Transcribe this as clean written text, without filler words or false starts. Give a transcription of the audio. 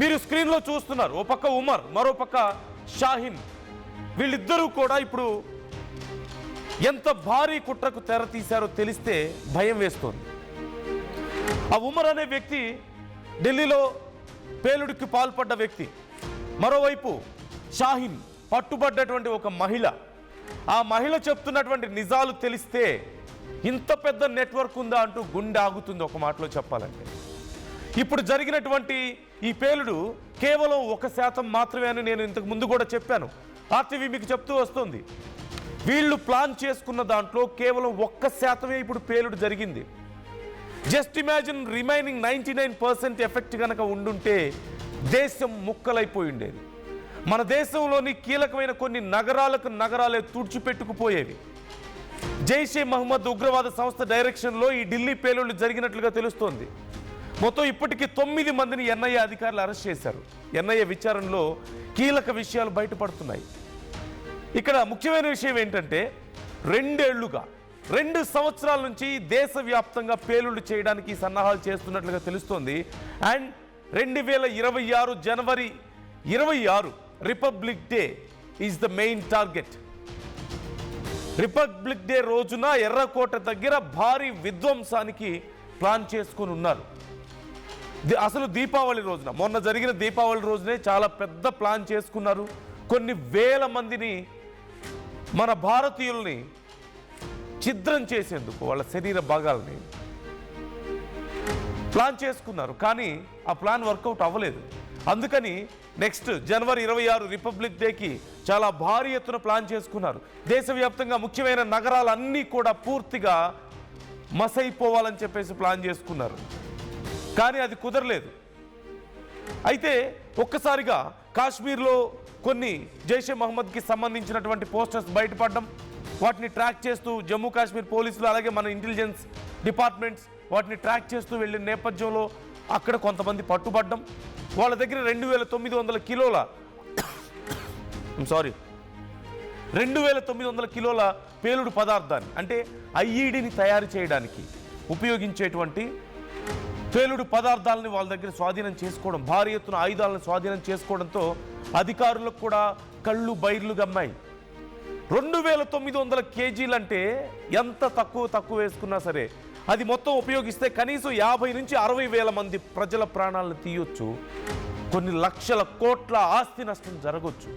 మీరు స్క్రీన్లో చూస్తున్నారు, ఓ పక్క ఉమర్, మరో పక్క షాహిన్. వీళ్ళిద్దరూ కూడా ఇప్పుడు ఎంత భారీ కుట్రకు తెర తీశారో తెలిస్తే భయం వేస్తోంది. ఆ ఉమర్ అనే వ్యక్తి ఢిల్లీలో పేలుడికి పాల్పడ్డ వ్యక్తి. మరోవైపు షాహిన్ పట్టుబడ్డటువంటి ఒక మహిళ. ఆ మహిళ చెప్తున్నటువంటి నిజాలు తెలిస్తే ఇంత పెద్ద నెట్వర్క్ ఉందా అంటూ గుండె ఆగుతుంది ఒక మాటలో చెప్పాలంటే. ఇప్పుడు జరిగినటువంటి ఈ పేలుడు కేవలం 1% మాత్రమే అని నేను ఇంతకు ముందు కూడా చెప్పాను. ఆర్టీవీ మీకు చెప్తూ వస్తుంది. వీళ్ళు ప్లాన్ చేసుకున్న దాంట్లో కేవలం 1% ఇప్పుడు పేలుడు జరిగింది. జస్ట్ ఇమాజిన్ రిమైనింగ్ 99% ఎఫెక్ట్ కనుక ఉండుంటే దేశం ముక్కలైపోయి ఉండేది. మన దేశంలోని కీలకమైన కొన్ని నగరాలే తుడిచిపెట్టుకుపోయేవి. జైషే మహమ్మద్ ఉగ్రవాద సంస్థ డైరెక్షన్లో ఈ ఢిల్లీ పేలుళ్లు జరిగినట్లుగా తెలుస్తోంది. మొత్తం ఇప్పటికీ 9 మందిని ఎన్ఐఏ అధికారులు అరెస్ట్ చేశారు. ఎన్ఐఏ విచారణలో కీలక విషయాలు బయటపడుతున్నాయి. ఇక్కడ ముఖ్యమైన విషయం ఏంటంటే 2 సంవత్సరాల నుంచి దేశవ్యాప్తంగా పేలుళ్లు చేయడానికి సన్నాహాలు చేస్తున్నట్లుగా తెలుస్తోంది. And 2026 January 26 republic day is the main target. Republic day రోజున ఎర్రకోట దగ్గర భారీ విధ్వంసానికి ప్లాన్ చేసుకుని ఉన్నారు. అసలు దీపావళి రోజున, మొన్న జరిగిన దీపావళి రోజునే చాలా పెద్ద ప్లాన్ చేసుకున్నారు. కొన్ని వేల మందిని, మన భారతీయుల్ని ఛిద్రం చేసేందుకు వాళ్ళ శరీర భాగాలని ప్లాన్ చేసుకున్నారు. కానీ ఆ ప్లాన్ వర్కౌట్ అవ్వలేదు. అందుకని నెక్స్ట్ జనవరి 26 రిపబ్లిక్ డేకి చాలా భారీ ఎత్తున ప్లాన్ చేసుకున్నారు. దేశవ్యాప్తంగా ముఖ్యమైన నగరాలన్నీ కూడా పూర్తిగా మసైపోవాలని చెప్పేసి ప్లాన్ చేసుకున్నారు. కానీ అది కుదరలేదు. అయితే ఒక్కసారిగా కాశ్మీర్లో కొన్ని జైషే మహమ్మద్కి సంబంధించినటువంటి పోస్టర్స్ బయటపడడం, వాటిని ట్రాక్ చేస్తూ జమ్మూ కాశ్మీర్ పోలీసులు అలాగే మన ఇంటెలిజెన్స్ డిపార్ట్మెంట్స్ వాటిని ట్రాక్ చేస్తూ వెళ్ళిన నేపథ్యంలో అక్కడ కొంతమంది పట్టుబడ్డం, వాళ్ళ దగ్గర 2900 కిలోల 2900 కిలోల పేలుడు పదార్థాన్ని, అంటే ఐఈడిని తయారు చేయడానికి ఉపయోగించేటువంటి పేలుడు పదార్థాలని వాళ్ళ దగ్గర స్వాధీనం చేసుకోవడం, భారీ ఎత్తున ఆయుధాలను స్వాధీనం చేసుకోవడంతో అధికారులకు కూడా కళ్ళు బైర్లు గమ్మాయి. 2900 కేజీలు అంటే ఎంత తక్కువ వేసుకున్నా సరే అది మొత్తం ఉపయోగిస్తే కనీసం 50 నుంచి 60 వేల మంది ప్రజల ప్రాణాలను తీయొచ్చు. కొన్ని లక్షల కోట్ల ఆస్తి నష్టం జరగవచ్చు.